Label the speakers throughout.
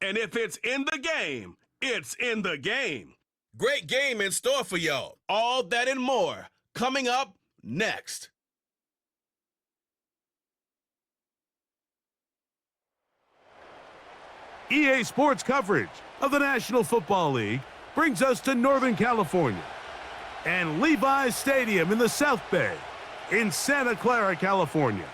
Speaker 1: And if it's in the game, it's in the game.
Speaker 2: Great game in store for y'all.
Speaker 1: All that and more coming up next.
Speaker 3: EA Sports coverage of the National Football League brings us to Northern California and Levi's Stadium in the South Bay in Santa Clara, California.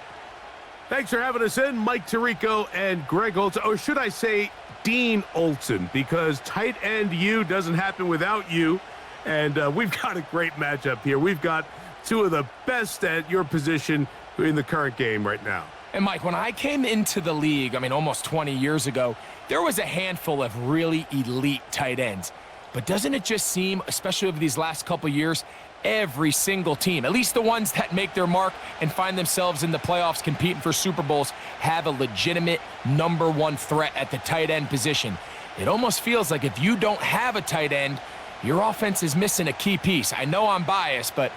Speaker 3: Thanks for having us in, Mike Tirico and Greg Olson, or should I say Dean Olson, because tight end U doesn't happen without you, and we've got a great matchup here. We've got two of the best at your position in the current game right now.
Speaker 4: And Mike, when I came into the league, almost 20 years ago, there was a handful of really elite tight ends. But doesn't it just seem, especially over these last couple years, every single team, at least the ones that make their mark and find themselves in the playoffs competing for Super Bowls, have a legitimate #1 threat at the tight end position. It almost feels like if you don't have a tight end, your offense is missing a key piece. I know I'm biased, but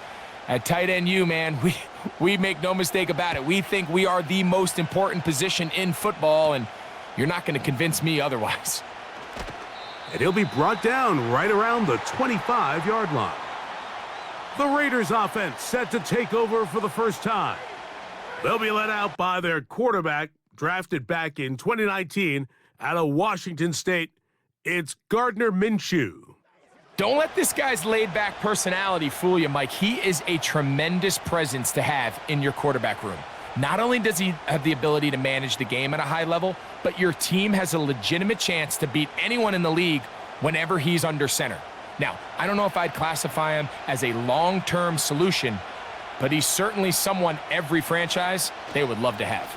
Speaker 4: at tight end U, man, we make no mistake about it. We think we are the most important position in football, and you're not going to convince me otherwise.
Speaker 3: And he'll be brought down right around the 25-yard line. The Raiders offense set to take over for the first time. They'll be led out by their quarterback, drafted back in 2019 out of Washington State. It's Gardner Minshew.
Speaker 4: Don't let this guy's laid-back personality fool you, Mike. He is a tremendous presence to have in your quarterback room. Not only does he have the ability to manage the game at a high level, but your team has a legitimate chance to beat anyone in the league whenever he's under center. Now, I don't know if I'd classify him as a long-term solution, but he's certainly someone every franchise they would love to have.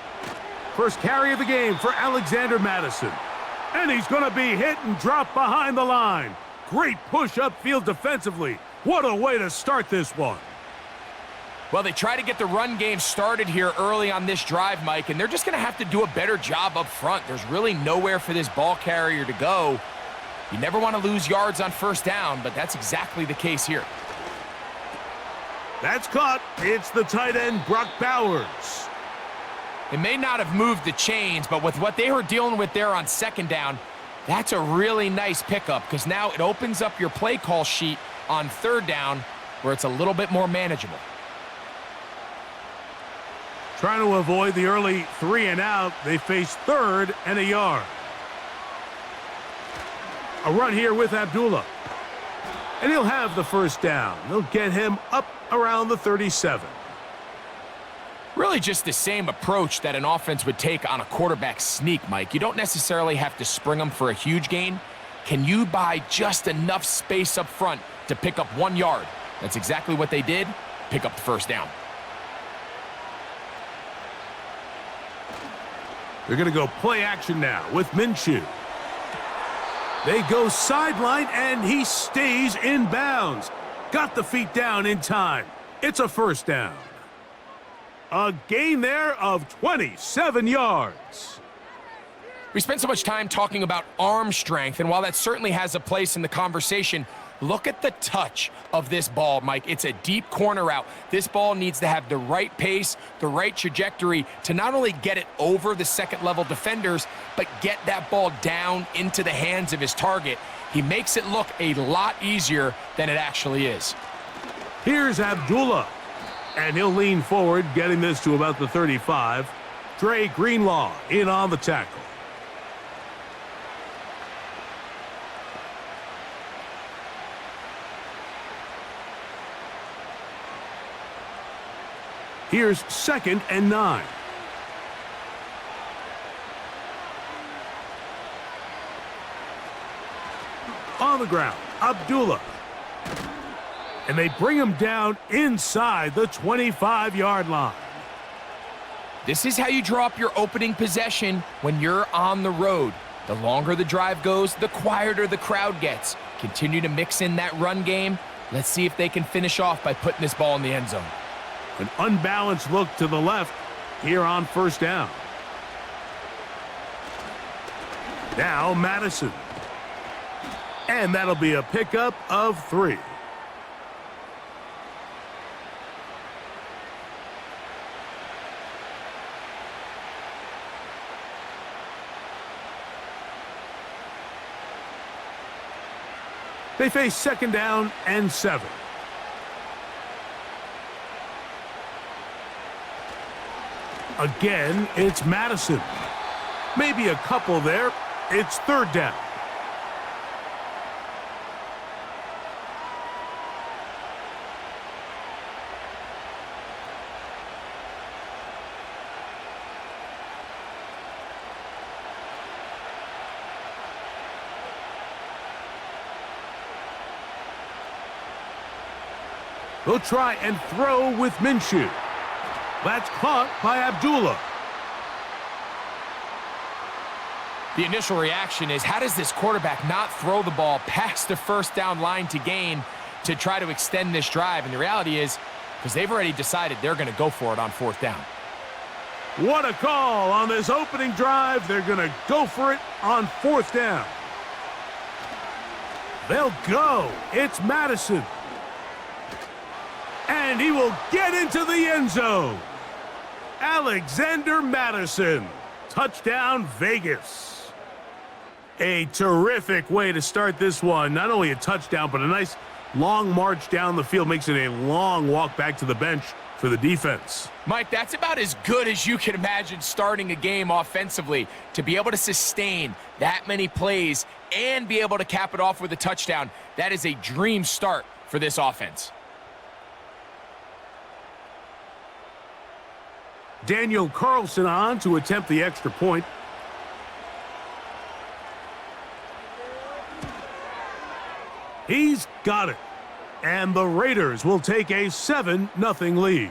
Speaker 3: First carry of the game for Alexander Madison. And he's going to be hit and drop behind the line. Great push upfield defensively. What a way to start this one.
Speaker 4: Well, they try to get the run game started here early on this drive, Mike, and they're just going to have to do a better job up front. There's really nowhere for this ball carrier to go. You never want to lose yards on first down, but that's exactly the case here.
Speaker 3: That's caught. It's the tight end, Brock Bowers.
Speaker 4: It may not have moved the chains, but with what they were dealing with there on second down, that's a really nice pickup because now it opens up your play call sheet on third down where it's a little bit more manageable.
Speaker 3: Trying to avoid the early 3 and out, they face 3rd and a yard. A run here with Abdullah. And he'll have the first down. They'll get him up around the 37.
Speaker 4: Really just the same approach that an offense would take on a quarterback sneak, Mike. You don't necessarily have to spring them for a huge gain. Can you buy just enough space up front to pick up 1 yard? That's exactly what they did. Pick up the first down.
Speaker 3: They're going to go play action now with Minshew. They go sideline, and he stays in bounds. Got the feet down in time. It's a first down. A gain there of 27 yards.
Speaker 4: We spent so much time talking about arm strength, and while that certainly has a place in the conversation, look at the touch of this ball, Mike. It's a deep corner route. This ball needs to have the right pace, the right trajectory to not only get it over the second-level defenders, but get that ball down into the hands of his target. He makes it look a lot easier than it actually is.
Speaker 3: Here's Abdullah, and he'll lean forward, getting this to about the 35. Dre Greenlaw in on the tackle. Here's 2nd and 9. On the ground, Abdullah. And they bring him down inside the 25-yard line.
Speaker 4: This is how you draw up your opening possession when you're on the road. The longer the drive goes, the quieter the crowd gets. Continue to mix in that run game. Let's see if they can finish off by putting this ball in the end zone.
Speaker 3: An unbalanced look to the left here on first down. Now Madison. And that'll be a pickup of 3. They face 2nd down and 7. Again, it's Madison. Maybe a couple there. It's 3rd down. They'll try and throw with Minshew. That's caught by Abdullah.
Speaker 4: The initial reaction is, how does this quarterback not throw the ball past the 1st down line to gain to try to extend this drive? And the reality is, because they've already decided they're going to go for it on 4th down.
Speaker 3: What a call on this opening drive. They're going to go for it on 4th down. They'll go. It's Madison. And he will get into the end zone. Alexander Madison. Touchdown, Vegas. A terrific way to start this one. Not only a touchdown, but a nice long march down the field. Makes it a long walk back to the bench for the defense.
Speaker 4: Mike, that's about as good as you can imagine starting a game offensively. To be able to sustain that many plays and be able to cap it off with a touchdown, that is a dream start for this offense.
Speaker 3: Daniel Carlson on to attempt the extra point. He's got it. And the Raiders will take a 7-0 lead.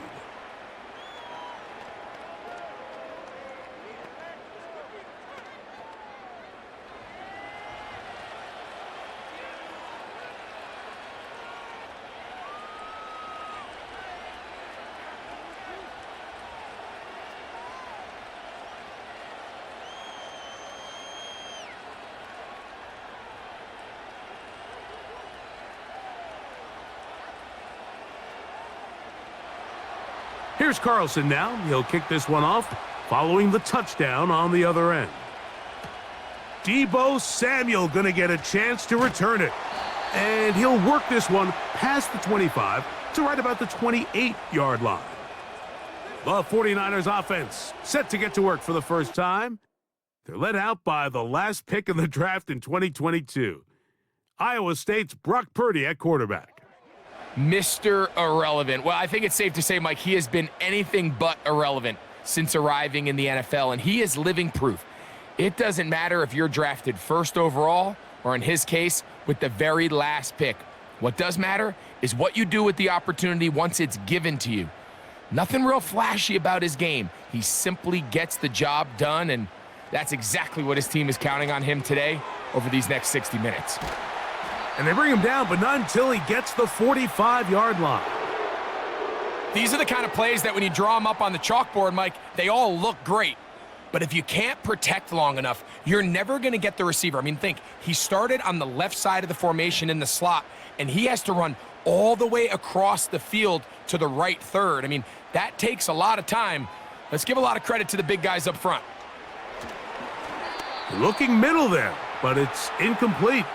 Speaker 3: Here's Carlson now. He'll kick this one off, following the touchdown on the other end. Deebo Samuel going to get a chance to return it. And he'll work this one past the 25 to right about the 28-yard line. The 49ers offense set to get to work for the first time. They're led out by the last pick in the draft in 2022. Iowa State's Brock Purdy at quarterback.
Speaker 4: Mr. Irrelevant. Well, I think it's safe to say, Mike, he has been anything but irrelevant since arriving in the NFL, and he is living proof. It doesn't matter if you're drafted 1st overall or, in his case, with the very last pick. What does matter is what you do with the opportunity once it's given to you. Nothing real flashy about his game. He simply gets the job done, and that's exactly what his team is counting on him today over these next 60 minutes.
Speaker 3: And they bring him down, but not until he gets the 45-yard line.
Speaker 4: These are the kind of plays that when you draw them up on the chalkboard, Mike, they all look great. But if you can't protect long enough, you're never going to get the receiver. I mean, think, he started on the left side of the formation in the slot, and he has to run all the way across the field to the right third. I mean, that takes a lot of time. Let's give a lot of credit to the big guys up front.
Speaker 3: Looking middle there, but it's incomplete.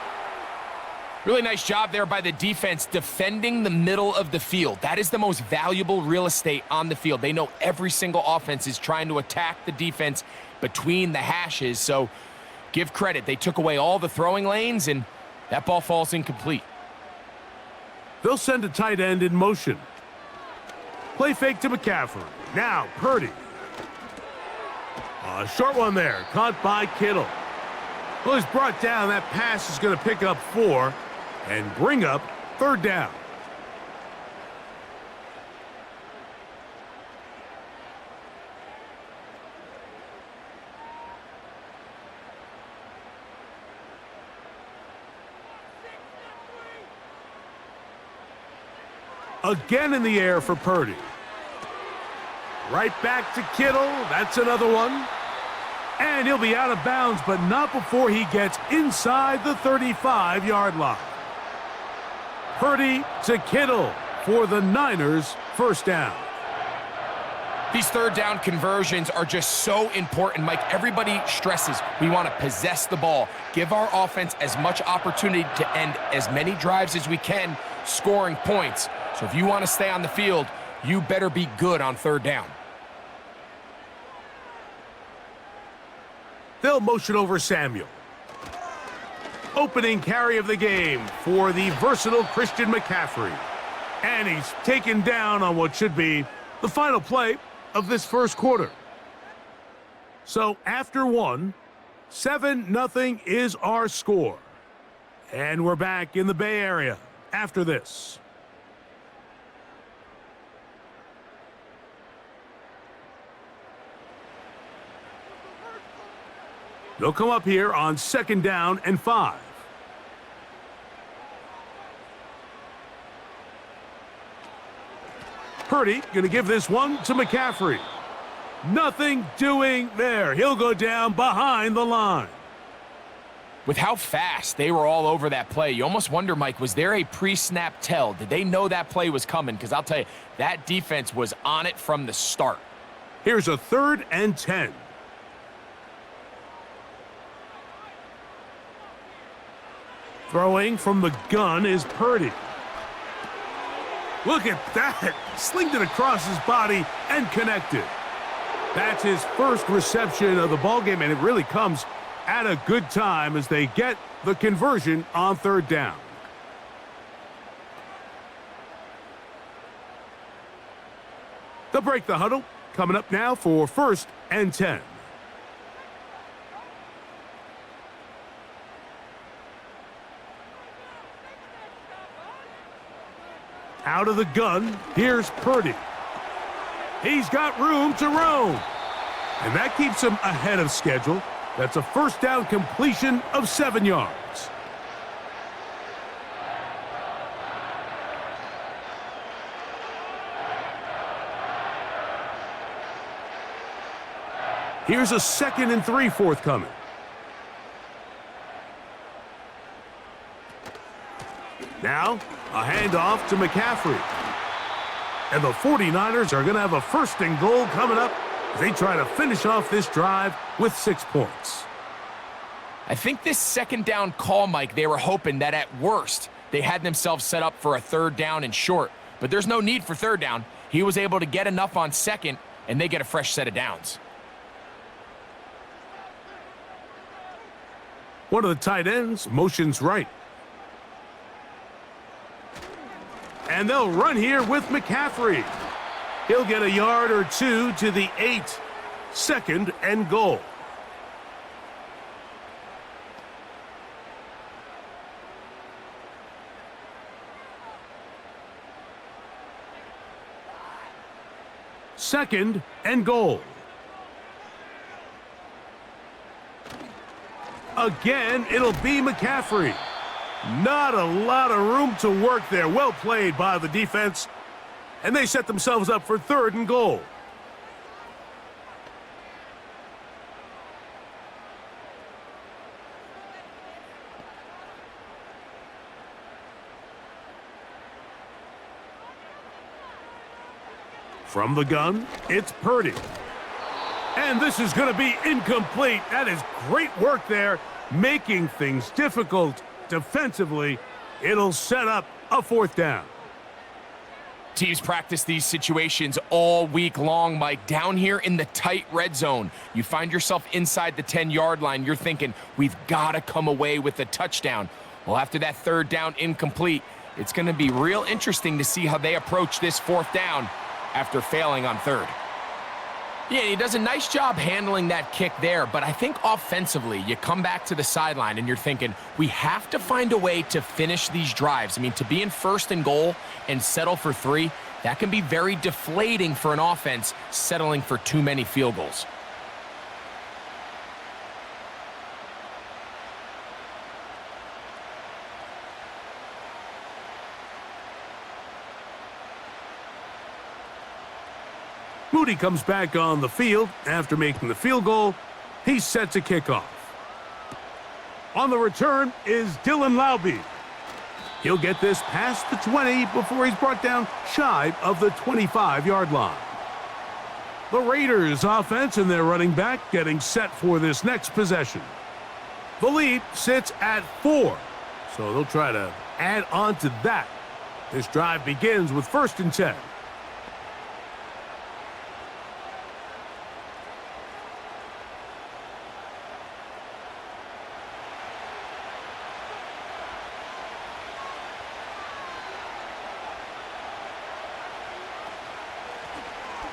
Speaker 4: Really nice job there by the defense defending the middle of the field. That is the most valuable real estate on the field. They know every single offense is trying to attack the defense between the hashes, so give credit. They took away all the throwing lanes, and that ball falls incomplete.
Speaker 3: They'll send a tight end in motion. Play fake to McCaffrey. Now Purdy. A short one there, caught by Kittle. Well, he's brought down. That pass is going to pick up 4 and bring up 3rd down. Again in the air for Purdy. Right back to Kittle. That's another one. And he'll be out of bounds, but not before he gets inside the 35-yard line. Purdy to Kittle for the Niners' first down.
Speaker 4: These third down conversions are just so important, Mike. Everybody stresses we want to possess the ball, give our offense as much opportunity to end as many drives as we can, scoring points. So if you want to stay on the field, you better be good on third down.
Speaker 3: They'll motion over Samuel. Opening carry of the game for the versatile Christian McCaffrey. And he's taken down on what should be the final play of this first quarter. So after one, 7-0 is our score. And we're back in the Bay Area after this. They'll come up here on 2nd down and 5. Purdy going to give this one to McCaffrey. Nothing doing there. He'll go down behind the line.
Speaker 4: With how fast they were all over that play, you almost wonder, Mike, was there a pre-snap tell? Did they know that play was coming? Because I'll tell you, that defense was on it from the start.
Speaker 3: Here's a 3rd and 10. Throwing from the gun is Purdy. Look at that. Slinged it across his body and connected. That's his first reception of the ballgame, and it really comes at a good time as they get the conversion on 3rd down. They'll break the huddle. Coming up now for 1st and 10. Out of the gun, here's Purdy. He's got room to roam. And that keeps him ahead of schedule. That's a 1st down completion of 7 yards. Here's a 2nd and 3 forthcoming. Now, a handoff to McCaffrey. And the 49ers are going to have a 1st and goal coming up as they try to finish off this drive with 6 points.
Speaker 4: I think this 2nd down call, Mike, they were hoping that at worst they had themselves set up for a 3rd down and short. But there's no need for 3rd down. He was able to get enough on 2nd, and they get a fresh set of downs.
Speaker 3: One of the tight ends motions right. And they'll run here with McCaffrey. He'll get a yard or 2 to the 8. 2nd and goal. Second and goal. Again, it'll be McCaffrey. Not a lot of room to work there. Well played by the defense. And they set themselves up for 3rd and goal. From the gun, it's Purdy. And this is going to be incomplete. That is great work there, making things difficult defensively. It'll set up a 4th down.
Speaker 4: Teams practice these situations all week long, Mike. Down here in the tight red zone, you find yourself inside the 10-yard line. You're thinking, we've got to come away with a touchdown. Well, after that 3rd down incomplete, it's going to be real interesting to see how they approach this 4th down after failing on 3rd. Yeah, he does a nice job handling that kick there, but I think offensively, you come back to the sideline and you're thinking, we have to find a way to finish these drives. I mean, to be in 1st and goal and settle for 3, that can be very deflating for an offense settling for too many field goals.
Speaker 3: Moody comes back on the field after making the field goal. He's set to kick off. On the return is Dylan Laube. He'll get this past the 20 before he's brought down shy of the 25-yard line. The Raiders offense and their running back getting set for this next possession. The lead sits at 4, so they'll try to add on to that. This drive begins with 1st and 10.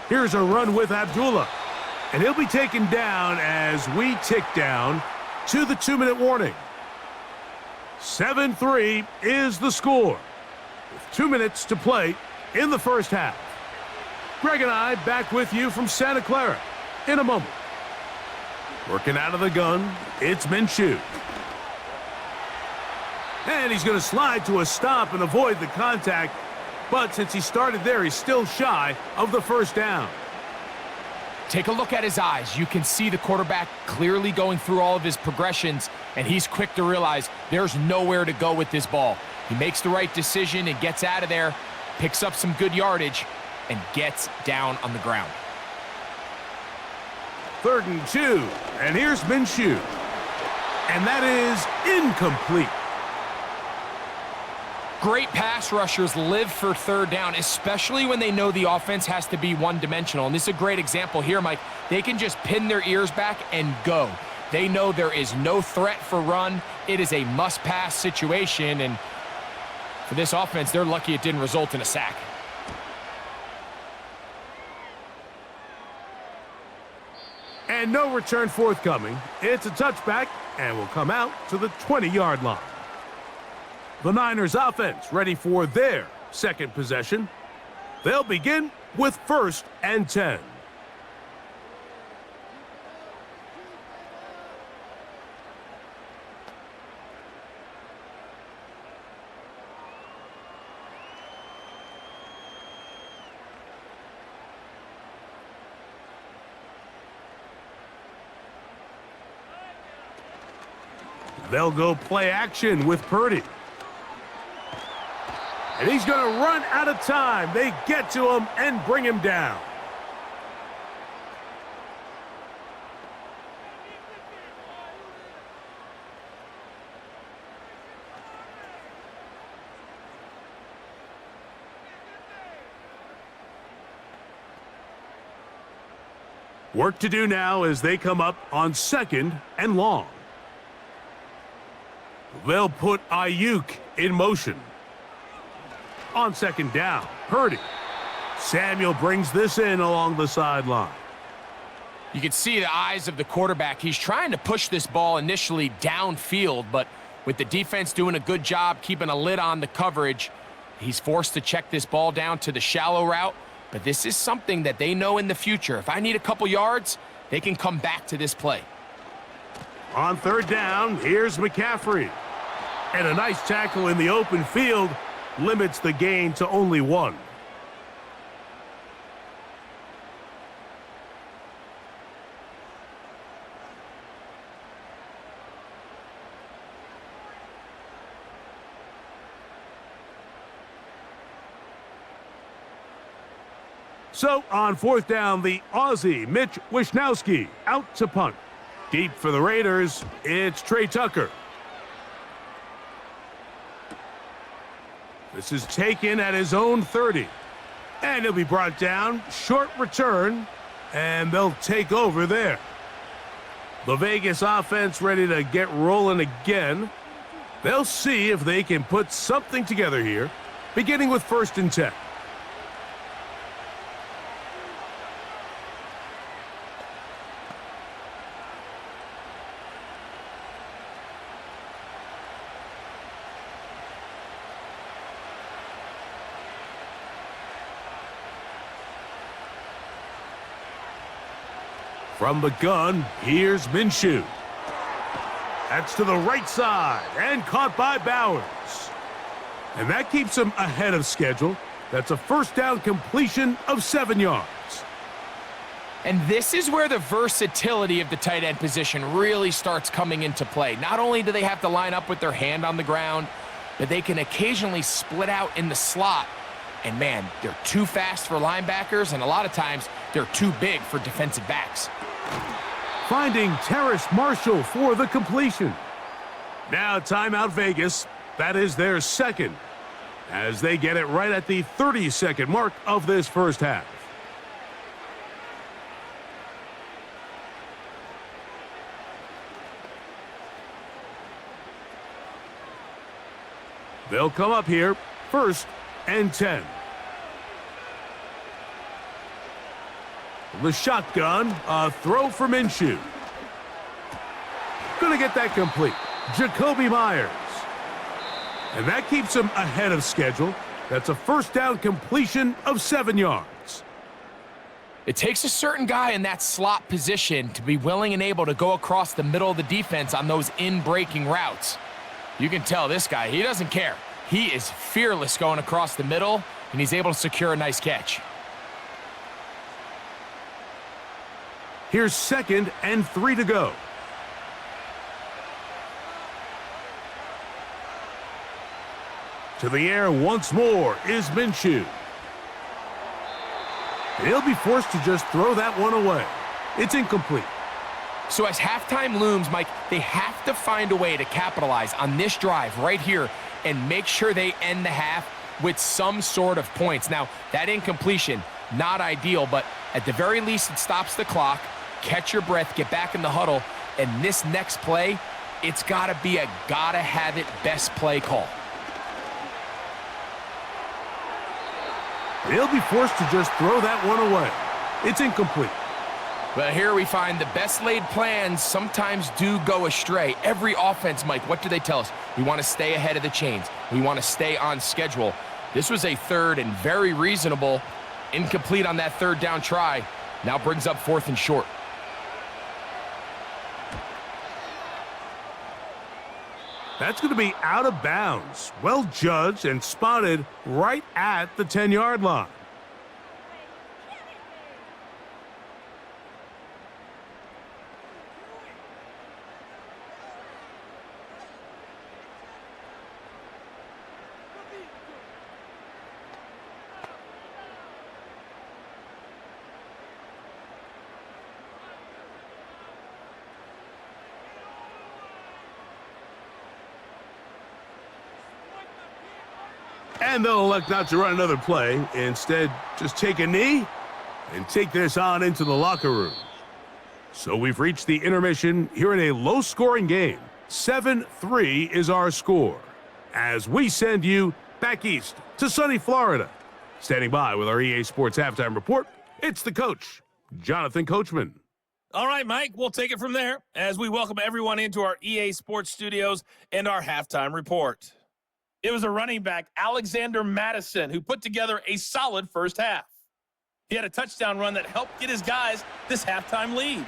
Speaker 3: Here's a run with Abdullah, and he'll be taken down as we tick down to the 2-minute warning. 7-3 is the score, with 2 minutes to play in the first half. Greg and I back with you from Santa Clara in a moment. Working out of the gun, it's Minshew. And he's going to slide to a stop and avoid the contact. But since he started there, he's still shy of the 1st down.
Speaker 4: Take a look at his eyes. You can see the quarterback clearly going through all of his progressions, and he's quick to realize there's nowhere to go with this ball. He makes the right decision and gets out of there, picks up some good yardage, and gets down on the ground.
Speaker 3: 3rd and 2, and here's Minshew. And that is incomplete.
Speaker 4: Great pass rushers live for 3rd down, especially when they know the offense has to be one-dimensional. And this is a great example here, Mike. They can just pin their ears back and go. They know there is no threat for run. It is a must-pass situation, and for this offense, they're lucky it didn't result in a sack.
Speaker 3: And no return forthcoming. It's a touchback, and will come out to the 20-yard line. The Niners offense ready for their 2nd possession. They'll begin with 1st and 10. They'll go play action with Purdy. And he's going to run out of time. They get to him and bring him down. Work to do now as they come up on 2nd and long. They'll put Ayuk in motion. On 2nd down, Purdy. Samuel brings this in along the sideline.
Speaker 4: You can see the eyes of the quarterback. He's trying to push this ball initially downfield, but with the defense doing a good job keeping a lid on the coverage, he's forced to check this ball down to the shallow route. But this is something that they know in the future. If I need a couple yards, they can come back to this play.
Speaker 3: On 3rd down, here's McCaffrey. And a nice tackle in the open field limits the gain to only 1. So on 4th down, the Aussie Mitch Wishnowsky out to punt. Deep for the Raiders, it's Trey Tucker. This is taken at his own 30. And he'll be brought down. Short return. And they'll take over there. The Vegas offense ready to get rolling again. They'll see if they can put something together here, beginning with 1st and 10. From the gun, here's Minshew. That's to the right side and caught by Bowers. And that keeps him ahead of schedule. That's a 1st down completion of 7 yards.
Speaker 4: And this is where the versatility of the tight end position really starts coming into play. Not only do they have to line up with their hand on the ground, but they can occasionally split out in the slot. And man, they're too fast for linebackers, and a lot of times They're too big for defensive backs.
Speaker 3: Finding Terrace Marshall for the completion. Now timeout Vegas. That is their second, as they get it right at the 30-second mark of this first half. They'll come up here, 1st and 10. The shotgun, a throw for Minshew. Gonna get that complete. Jacoby Myers. And that keeps him ahead of schedule. That's a first down completion of 7 yards.
Speaker 4: It takes a certain guy in that slot position to be willing and able to go across the middle of the defense on those in-breaking routes. You can tell this guy, he doesn't care. He is fearless going across the middle, and he's able to secure a nice catch.
Speaker 3: Here's 2nd and 3 to go. To the air once more is Minshew. He'll be forced to just throw that one away. It's incomplete.
Speaker 4: So as halftime looms, Mike, they have to find a way to capitalize on this drive right here and make sure they end the half with some sort of points. Now, that incompletion, not ideal, but at the very least, it stops the clock. Catch your breath, get back in the huddle, and this next play, it's got to be a gotta-have-it best play call.
Speaker 3: He'll be forced to just throw that one away. It's incomplete.
Speaker 4: But here we find the best laid plans sometimes do go astray. Every offense, Mike, what do they tell us? We want to stay ahead of the chains. We want to stay on schedule. This was a 3rd and very reasonable. Incomplete on that 3rd down try. Now brings up 4th and short.
Speaker 3: That's going to be out of bounds. Well judged and spotted right at the 10-yard line. And they'll elect not to run another play. Instead, just take a knee and take this on into the locker room. So we've reached the intermission here in a low-scoring game. 7-3 is our score, as we send you back east to sunny Florida. Standing by with our EA Sports Halftime Report, it's the coach, Jonathan Coachman.
Speaker 5: All right, Mike, we'll take it from there as we welcome everyone into our EA Sports studios and our halftime report. It was a running back, Alexander Madison, who put together a solid first half. He had a touchdown run that helped get his guys this halftime lead.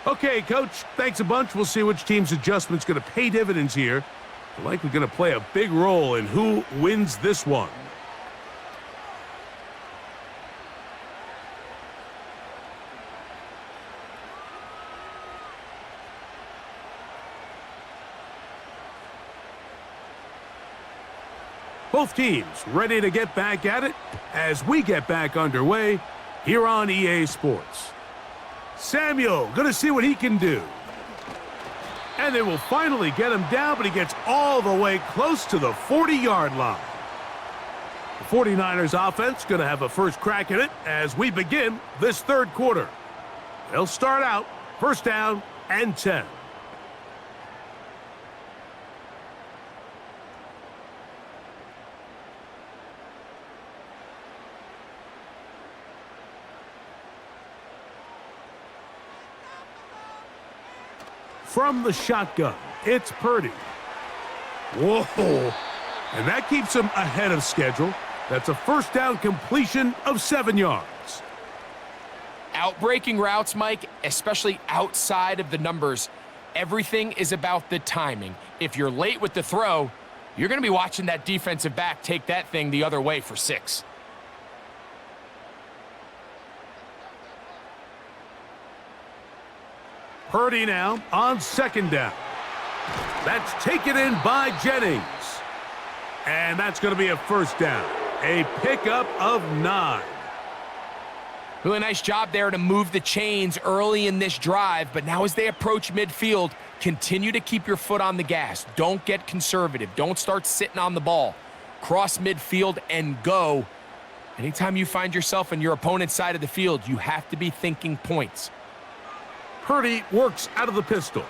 Speaker 3: Okay, Coach, thanks a bunch. We'll see which team's adjustment's going to pay dividends here. They're likely going to play a big role in who wins this one. Both teams ready to get back at it as we get back underway here on EA Sports. Samuel going to see what he can do. And they will finally get him down, but he gets all the way close to the 40-yard line. The 49ers offense going to have a first crack at it as we begin this 3rd quarter. They'll start out 1st down and 10. From the shotgun, it's Purdy. Whoa! And that keeps him ahead of schedule. That's a 1st down completion of 7 yards.
Speaker 4: Outbreaking routes, Mike, especially outside of the numbers, everything is about the timing. If you're late with the throw, you're going to be watching that defensive back take that thing the other way for 6.
Speaker 3: Purdy now on 2nd down. That's taken in by Jennings. And that's going to be a 1st down. A pickup of 9.
Speaker 4: Really nice job there to move the chains early in this drive, but now as they approach midfield, continue to keep your foot on the gas. Don't get conservative. Don't start sitting on the ball. Cross midfield and go. Anytime you find yourself on your opponent's side of the field, you have to be thinking points.
Speaker 3: Purdy works out of the pistol.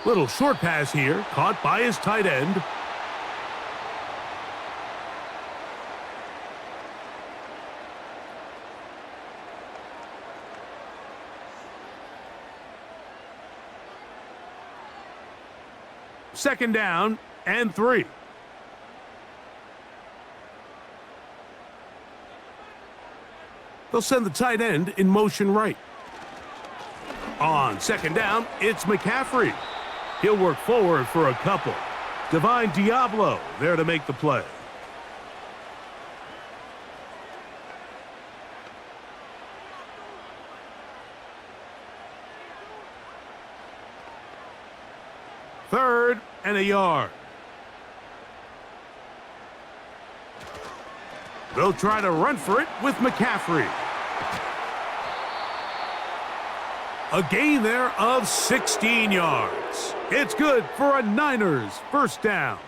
Speaker 3: Little short pass here, caught by his tight end. Second down and 3. They'll send the tight end in motion right. On second down, it's McCaffrey. He'll work forward for a couple. Divine Diablo there to make the play. Third and a yard. They'll try to run for it with McCaffrey. A gain there of 16 yards. It's good for a Niners first down.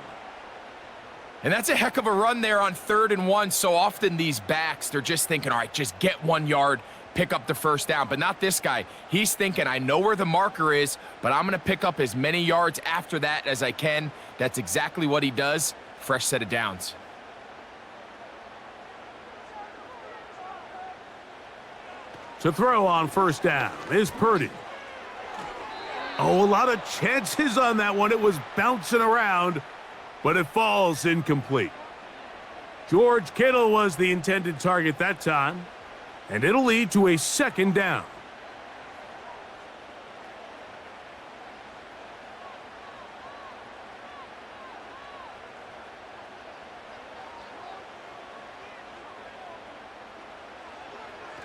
Speaker 4: And that's a heck of a run there on 3rd and 1. So often these backs, they're just thinking, all right, just get 1 yard, pick up the first down. But not this guy. He's thinking, I know where the marker is, but I'm going to pick up as many yards after that as I can. That's exactly what he does. Fresh set of downs.
Speaker 3: To throw on first down is Purdy. Oh, a lot of chances on that one. It was bouncing around, but it falls incomplete. George Kittle was the intended target that time, and it'll lead to a second down.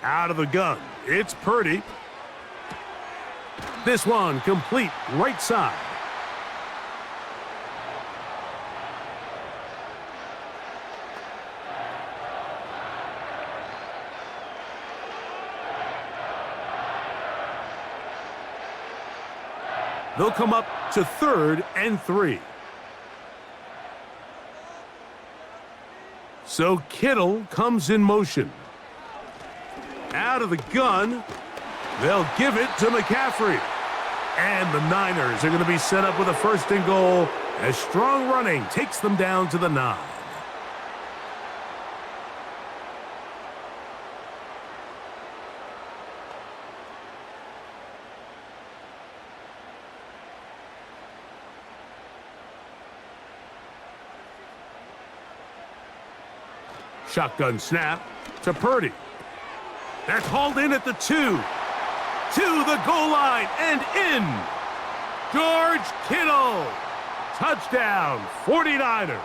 Speaker 3: Out of the gun, it's Purdy. This one complete right side. They'll come up to 3rd and 3. So Kittle comes in motion. Out of the gun, they'll give it to McCaffrey. And the Niners are going to be set up with a 1st and goal as strong running takes them down to the 9. Shotgun snap to Purdy. That's hauled in at the 2. To the goal line and in. George Kittle. Touchdown, 49ers.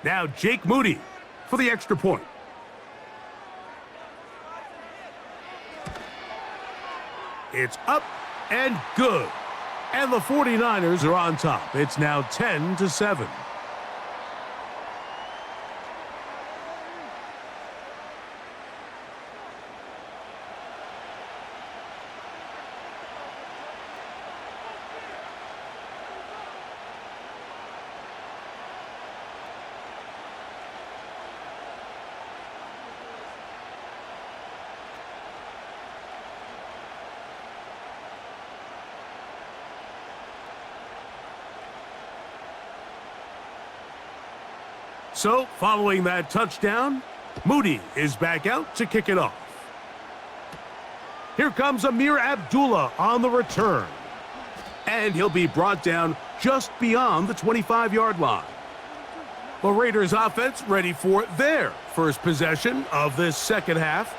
Speaker 3: Now Jake Moody for the extra point. It's up and good. And the 49ers are on top. It's now 10-7. So, following that touchdown, Moody is back out to kick it off. Here comes Amir Abdullah on the return. And he'll be brought down just beyond the 25-yard line. The Raiders offense ready for their first possession of this second half.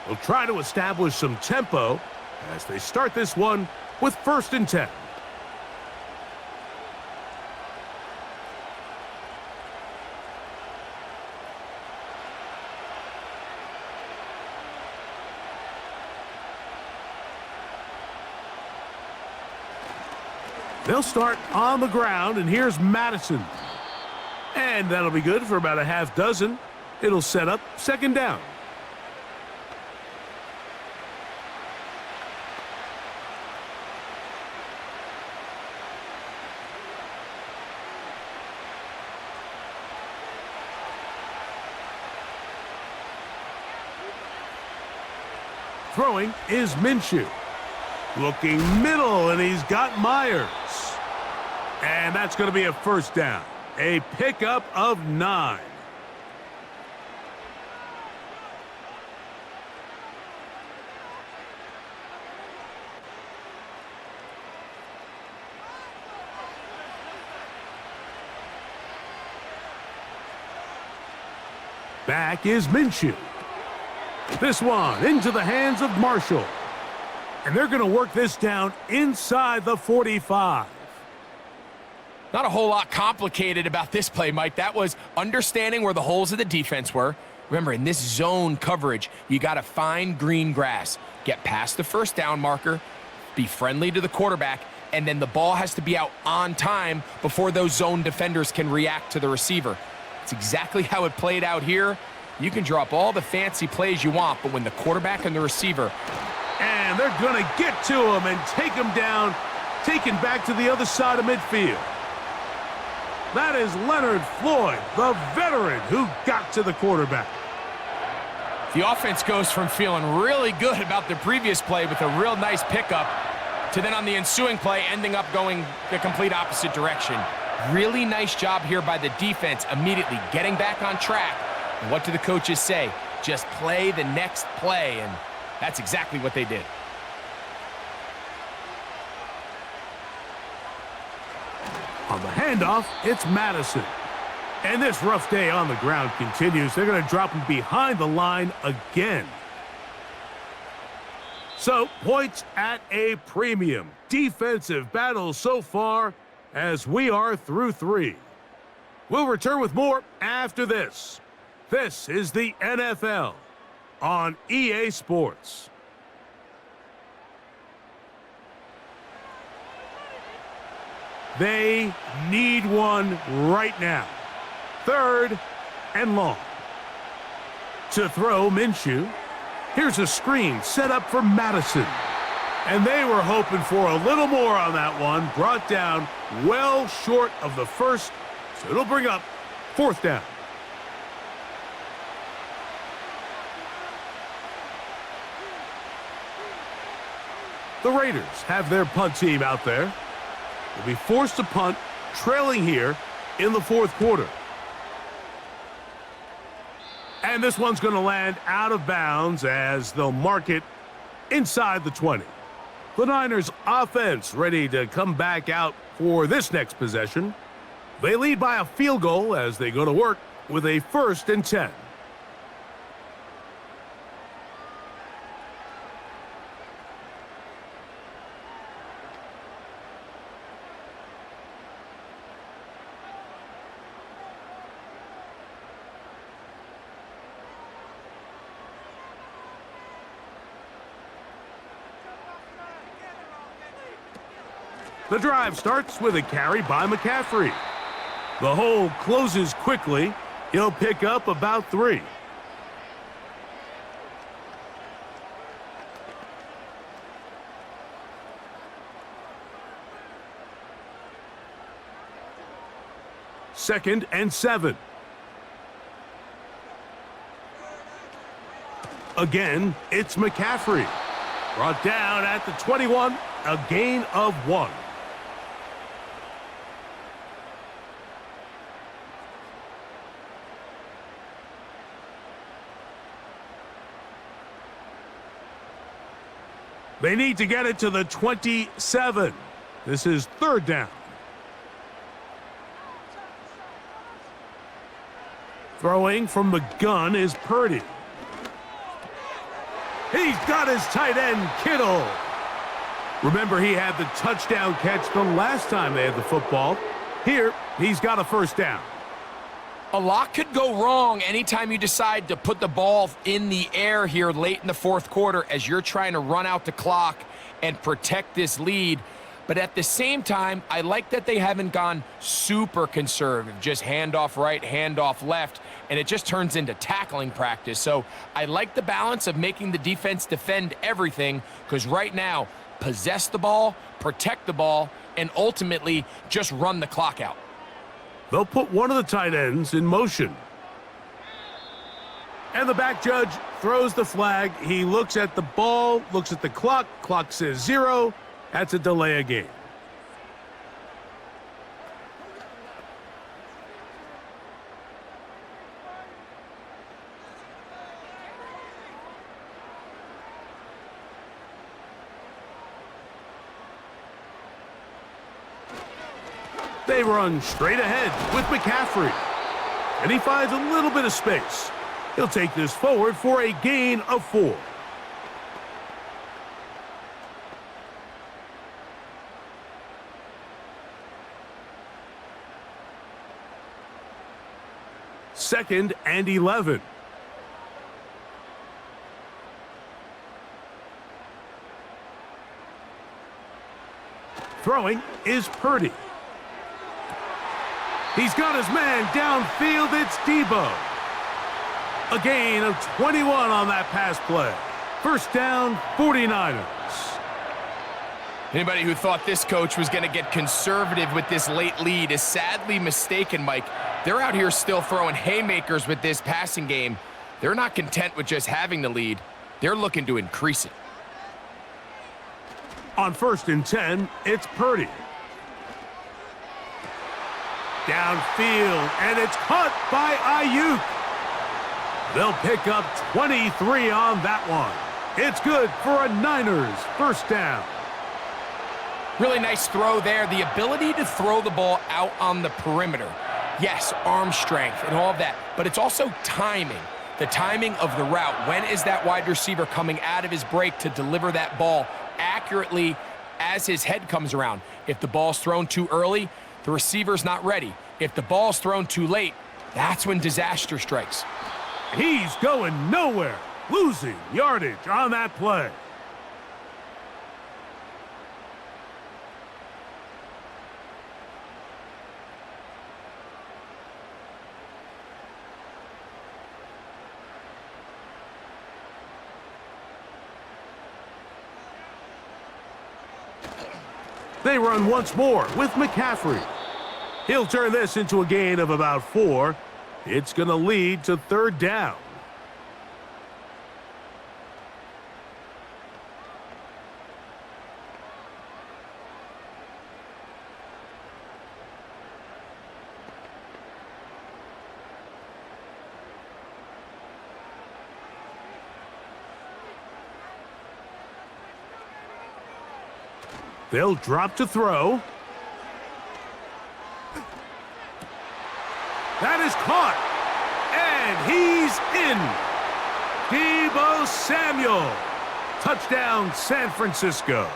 Speaker 3: They'll try to establish some tempo as they start this one with 1st and 10. They'll start on the ground, and here's Madison. And that'll be good for about a half dozen. It'll set up second down. Throwing is Minshew. Looking middle, and he's got Myers. And that's going to be a first down. A pickup of 9. Back is Minshew. This one into the hands of Marshall. And they're going to work this down inside the 45.
Speaker 4: Not a whole lot complicated about this play, Mike. That was understanding where the holes of the defense were. Remember, in this zone coverage, you got to find green grass, get past the first down marker, be friendly to the quarterback, and then the ball has to be out on time before those zone defenders can react to the receiver. It's exactly how it played out here. You can draw up all the fancy plays you want, but when the quarterback and the receiver...
Speaker 3: And they're going to get to him and take him down, taken back to the other side of midfield. That is Leonard Floyd, the veteran who got to the quarterback.
Speaker 4: The offense goes from feeling really good about the previous play with a real nice pickup to then on the ensuing play ending up going the complete opposite direction. Really nice job here by the defense, immediately getting back on track. And what do the coaches say? Just play the next play, and that's exactly what they did.
Speaker 3: On the handoff, it's Madison. And this rough day on the ground continues. They're going to drop him behind the line again. So, points at a premium. Defensive battle so far as we are through 3. We'll return with more after this. This is the NFL on EA Sports. They need one right now. 3rd and long. To throw, Minshew. Here's a screen set up for Madison. And they were hoping for a little more on that one. Brought down well short of the first. So it'll bring up 4th down. The Raiders have their punt team out there. They'll be forced to punt, trailing here in the 4th quarter. And this one's going to land out of bounds as they'll mark it inside the 20. The Niners offense ready to come back out for this next possession. They lead by a field goal as they go to work with a 1st and 10. The drive starts with a carry by McCaffrey. The hole closes quickly. He'll pick up about 3. Second and 7. Again, it's McCaffrey. Brought down at the 21, a gain of 1. They need to get it to the 27. This is 3rd down. Throwing from the gun is Purdy. He's got his tight end, Kittle. Remember, he had the touchdown catch the last time they had the football. Here, he's got a 1st down.
Speaker 4: A lot could go wrong anytime you decide to put the ball in the air here late in the 4th quarter as you're trying to run out the clock and protect this lead. But at the same time, I like that they haven't gone super conservative, just handoff right, handoff left, and it just turns into tackling practice. So I like the balance of making the defense defend everything, because right now, possess the ball, protect the ball, and ultimately just run the clock out.
Speaker 3: They'll put one of the tight ends in motion. And the back judge throws the flag. He looks at the ball, looks at the clock. Clock says 0. That's a delay of game. They run straight ahead with McCaffrey. And he finds a little bit of space. He'll take this forward for a gain of 4. Second and 11. Throwing is Purdy. He's got his man downfield. It's Debo. A gain of 21 on that pass play. First down, 49ers.
Speaker 4: Anybody who thought this coach was going to get conservative with this late lead is sadly mistaken, Mike. They're out here still throwing haymakers with this passing game. They're not content with just having the lead. They're looking to increase it.
Speaker 3: On first and 10, it's Purdy. Downfield, and it's caught by Ayuk. They'll pick up 23 on that one. It's good for a Niners first down.
Speaker 4: Really nice throw there. The ability to throw the ball out on the perimeter. Yes, arm strength and all of that, but it's also timing. The timing of the route. When is that wide receiver coming out of his break to deliver that ball accurately as his head comes around? If the ball's thrown too early, the receiver's not ready. If the ball's thrown too late, that's when disaster strikes.
Speaker 3: He's going nowhere, losing yardage on that play. They run once more with McCaffrey. He'll turn this into a gain of about 4. It's going to lead to third down. They'll drop to throw. That is caught. And he's in. Deebo Samuel. Touchdown, San Francisco.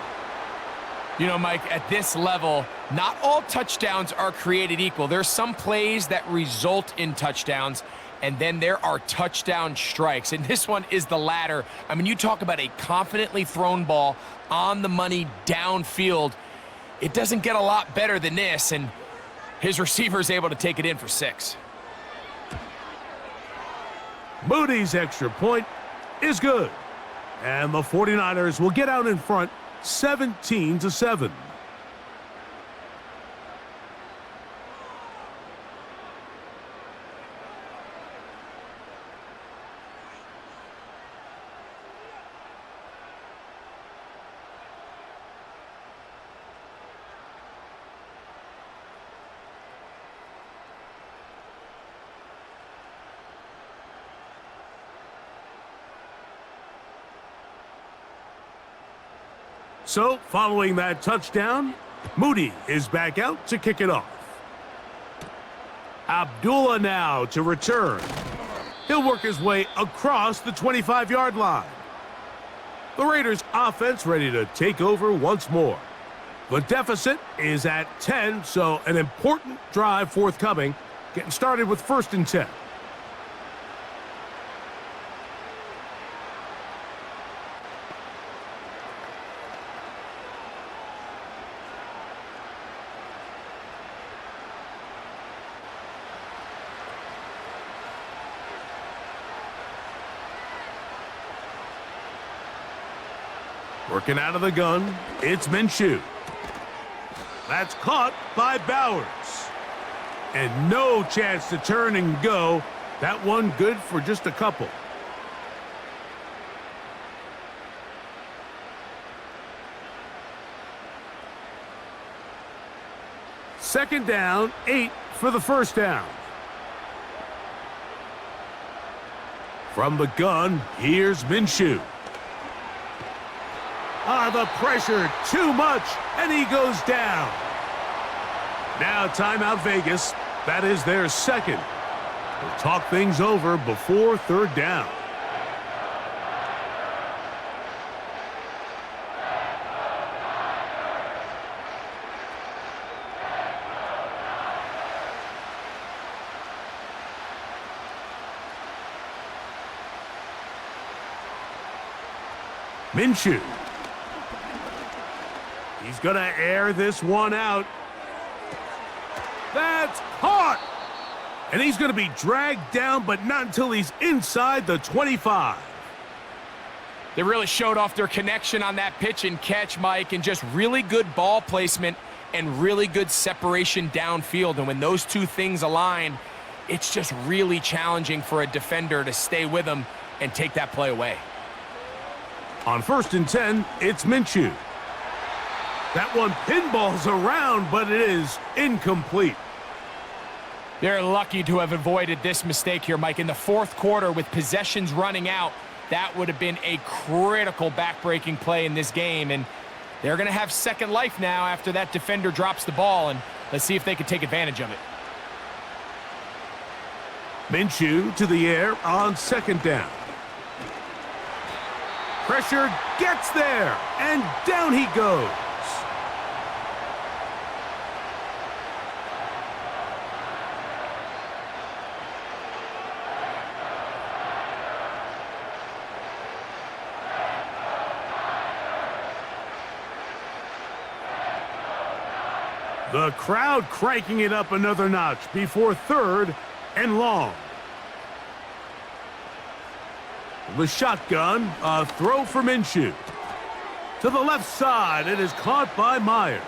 Speaker 4: You know, Mike, at this level, not all touchdowns are created equal. There's some plays that result in touchdowns, and then there are touchdown strikes. And this one is the latter. I mean, you talk about a confidently thrown ball on the money downfield. It doesn't get a lot better than this, and his receiver is able to take it in for 6.
Speaker 3: Moody's extra point is good. And the 49ers will get out in front 17-7. So, following that touchdown, Moody is back out to kick it off. Abdullah now to return. He'll work his way across the 25-yard line. The Raiders' offense ready to take over once more. The deficit is at 10, so an important drive forthcoming, getting started with first and 10. Working out of the gun, it's Minshew. That's caught by Bowers. And no chance to turn and go. That one good for just a couple. Second down, 8 for the first down. From the gun, here's Minshew. The pressure, too much, and he goes down. Now timeout Vegas. That is their second. They'll talk things over before third down. Minshew. He's going to air this one out. That's caught! And he's going to be dragged down, but not until he's inside the 25.
Speaker 4: They really showed off their connection on that pitch and catch, Mike, and just really good ball placement and really good separation downfield. And when those two things align, it's just really challenging for a defender to stay with them and take that play away.
Speaker 3: On 1st and 10, it's Minshew. That one pinballs around, but it is incomplete.
Speaker 4: They're lucky to have avoided this mistake here, Mike. In the fourth quarter, with possessions running out, that would have been a critical back-breaking play in this game. And they're going to have second life now after that defender drops the ball. And let's see if they can take advantage of it.
Speaker 3: Minshew to the air on second down. Pressure gets there, and down he goes. The crowd cranking it up another notch before third and long. The shotgun, a throw for Minshew. To the left side, it is caught by Myers.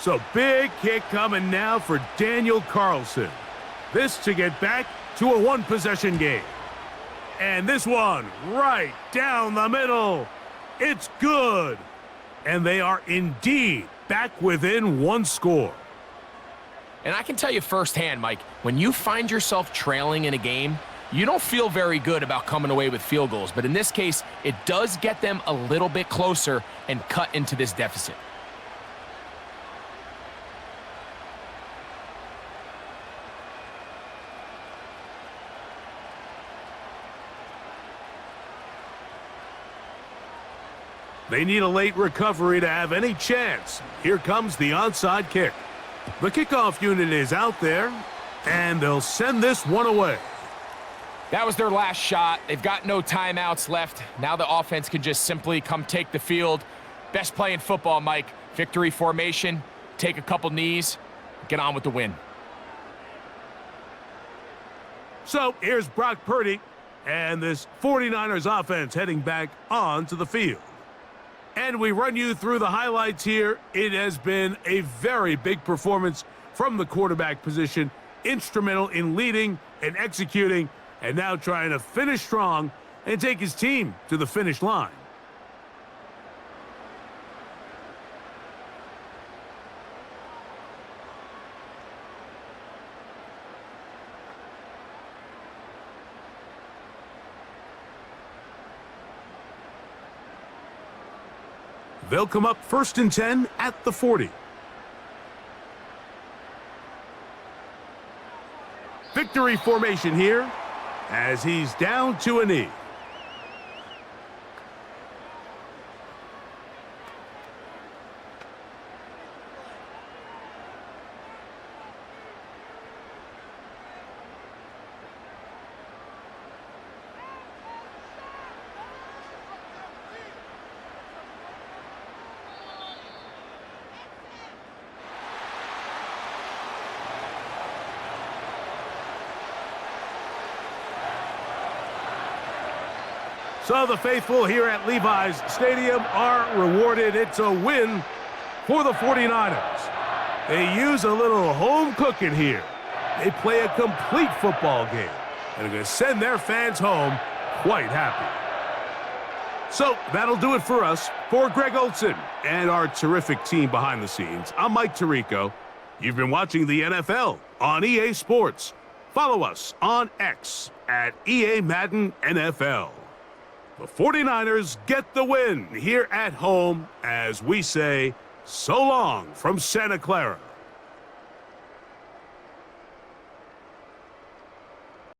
Speaker 3: So big kick coming now for Daniel Carlson. This to get back to a one-possession game. And this one right down the middle. It's good. And they are indeed back within one score.
Speaker 4: And I can tell you firsthand, Mike, when you find yourself trailing in a game, you don't feel very good about coming away with field goals. But in this case, it does get them a little bit closer and cut into this deficit.
Speaker 3: They need a late recovery to have any chance. Here comes the onside kick. The kickoff unit is out there, and they'll send this one away.
Speaker 4: That was their last shot. They've got no timeouts left. Now the offense can just simply come take the field. Best play in football, Mike. Victory formation, take a couple knees, get on with the win.
Speaker 3: So here's Brock Purdy, and this 49ers offense heading back onto the field. And we run you through the highlights here. It has been a very big performance from the quarterback position, instrumental in leading and executing, and now trying to finish strong and take his team to the finish line. They'll come up 1st and 10 at the 40. Victory formation here as he's down to a knee. So the faithful here at Levi's Stadium are rewarded. It's a win for the 49ers. They use a little home cooking here. They play a complete football game and are going to send their fans home quite happy. So that'll do it for us. For Greg Olson and our terrific team behind the scenes, I'm Mike Tirico. You've been watching the NFL on EA Sports. Follow us on X at EA Madden NFL. The 49ers get the win here at home as we say so long from Santa Clara.